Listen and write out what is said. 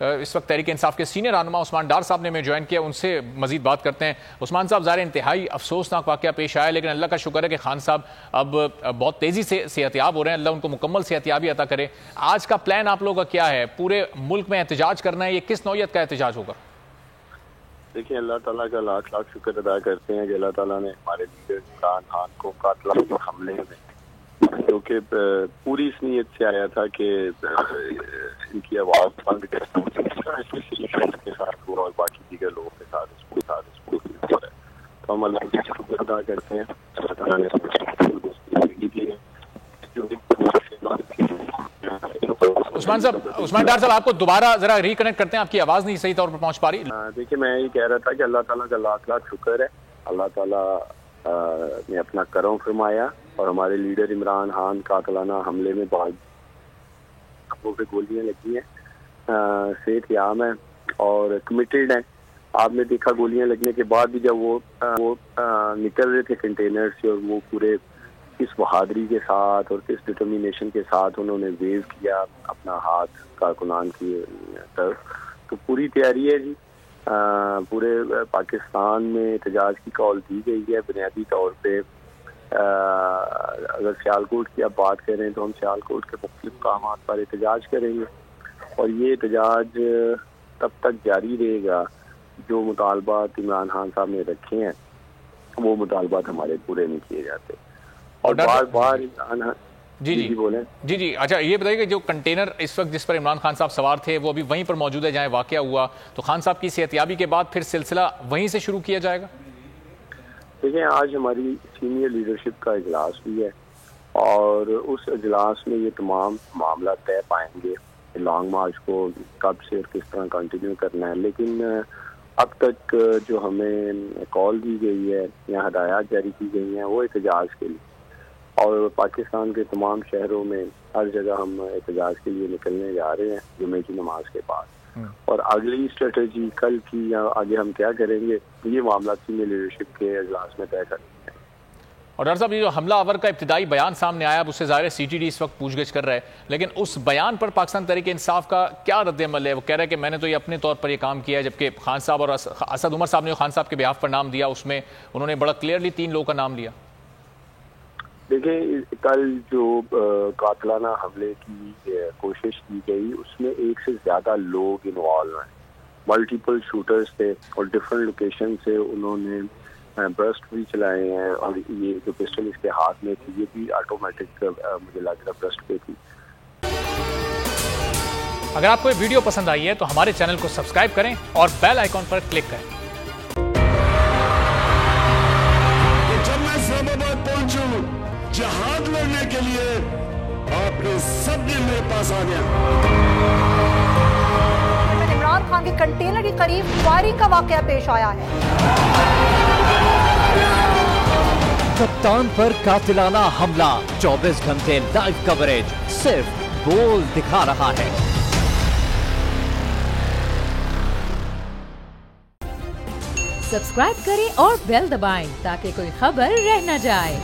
اس وقت تحریک انصاف کے سینئر رہنما عثمان ڈار صاحب نے ہمیں جوائن کیا، ان سے مزید بات کرتے ہیں۔ عثمان صاحب، ظاہر انتہائی افسوسناک واقعہ پیش آیا، لیکن اللہ کا شکر ہے کہ خان صاحب اب بہت تیزی سے صحت یاب ہو رہے ہیں، اللہ ان کو مکمل صحت یابی عطا کرے۔ آج کا پلان آپ لوگوں کا کیا ہے؟ پورے ملک میں احتجاج کرنا ہے؟ یہ کس نوعیت کا احتجاج ہوگا؟ دیکھیں، اللہ تعالیٰ کا لاکھ لاکھ شکر ادا کرتے ہیں کہ اللہ تعالیٰ نے ہمارے لیڈر عمران خان کو قاتلانہ حملے میں، کیونکہ پوری اس نیت سے آیا تھا کہ ان کی آواز بند کے ساتھ اور باقی دیگر لوگوں کے ساتھ اس کو تو ہم اللہ کا شکر ادا کرتے ہیں۔ اللہ تعالیٰ نے عثمان ڈار صاحب، آپ کو دوبارہ ذرا ریکنیکٹ کرتے ہیں، آپ کی آواز نہیں صحیح طور پر پہنچ پا رہی۔ دیکھیے، میں یہ کہہ رہا تھا کہ اللہ تعالیٰ کا لاکھ لاکھ شکر ہے، اللہ تعالیٰ نے اپنا کرم فرمایا اور ہمارے لیڈر عمران خان قاتلانہ حملے میں بہت پہ گولیاں لگی ہیں، صحت یاب ہیں اور کمیٹیڈ ہیں۔ آپ نے دیکھا گولیاں لگنے کے بعد بھی جب وہ نکل رہے تھے کنٹینر سے، اور وہ پورے کس بہادری کے ساتھ اور کس ڈٹرمینیشن کے ساتھ انہوں نے ویو کیا اپنا ہاتھ کارکنان کی طرف، تو پوری تیاری ہے جی۔ پورے پاکستان میں احتجاج کی کال دی گئی ہے۔ بنیادی طور پہ اگر سیالکوٹ کی آپ بات کریں تو ہم سیالکوٹ کے مختلف مقامات پر احتجاج کریں گے، اور یہ احتجاج تب تک جاری رہے گا جو مطالبات عمران خان صاحب نے رکھے ہیں وہ مطالبات ہمارے پورے نہیں کیے جاتے، اور بار بار جی بولیں۔ جی اچھا، یہ بتائیے کہ جو کنٹینر اس وقت جس پر عمران خان صاحب سوار تھے وہ ابھی وہیں پر موجود ہے جہاں واقعہ ہوا، تو خان صاحب کی صحت یابی کے بعد پھر سلسلہ وہیں سے شروع کیا جائے گا؟ دیکھیں، آج ہماری سینئر لیڈرشپ کا اجلاس بھی ہے، اور اس اجلاس میں یہ تمام معاملہ طے پائیں گے لانگ مارچ کو کب سے اور کس طرح کنٹینیو کرنا ہے۔ لیکن اب تک جو ہمیں کال دی گئی ہے یا ہدایات جاری کی گئی ہیں وہ احتجاج کے لیے، اور پاکستان کے تمام شہروں میں ہر جگہ ہم احتجاج کے لیے نکلنے جا رہے ہیں جمعے کی نماز کے بعد، اور اگلی اسٹریٹجی کل کی یا آگے ہم کیا کریں گے یہ معاملہ سینئر لیڈرشپ کے اجلاس میں طے کریں گے۔ اور ڈاکٹر صاحب، یہ جو حملہ آور کا ابتدائی بیان سامنے آیا، اب اس سے ظاہر سی ٹی ڈی اس وقت پوچھ گچھ کر رہا ہے، لیکن اس بیان پر پاکستان تحریک انصاف کا کیا رد عمل ہے؟ وہ کہہ رہا ہے کہ میں نے تو یہ اپنے طور پر یہ کام کیا ہے، جبکہ خان صاحب اور اسد عمر صاحب نے خان صاحب کے بیاف پر نام دیا، اس میں انہوں نے بڑا کلیئرلی 3 لوگوں کا نام لیا۔ دیکھیں، کل جو قاتلانہ حملے کی کوشش کی گئی اس میں 1 سے زیادہ لوگ انوالو ہیں، ملٹیپل شوٹرز تھے اور ڈفرنٹ لوکیشن سے انہوں نے برسٹ بھی چلائے ہیں، اور یہ جو پسٹل اس کے ہاتھ میں تھی یہ بھی آٹومیٹک مجھے لگ رہا برسٹ پہ تھی۔ اگر آپ کو یہ ویڈیو پسند آئی ہے تو ہمارے چینل کو سبسکرائب کریں اور بیل آئیکن پر کلک کریں۔ جب میں اسلام آباد پہنچوں جہاد لڑنے کے لیے، آپ نے سب نے میرے پاس آ گیا۔ عمران خان کے کنٹینر کے قریب فائرنگ کا واقعہ پیش آیا ہے۔ کپتان پر قاتلانہ حملہ، 24 گھنٹے لائیو کوریج صرف بول دکھا رہا ہے۔ سبسکرائب کریں اور بیل دبائیں تاکہ کوئی خبر رہ نہ جائے۔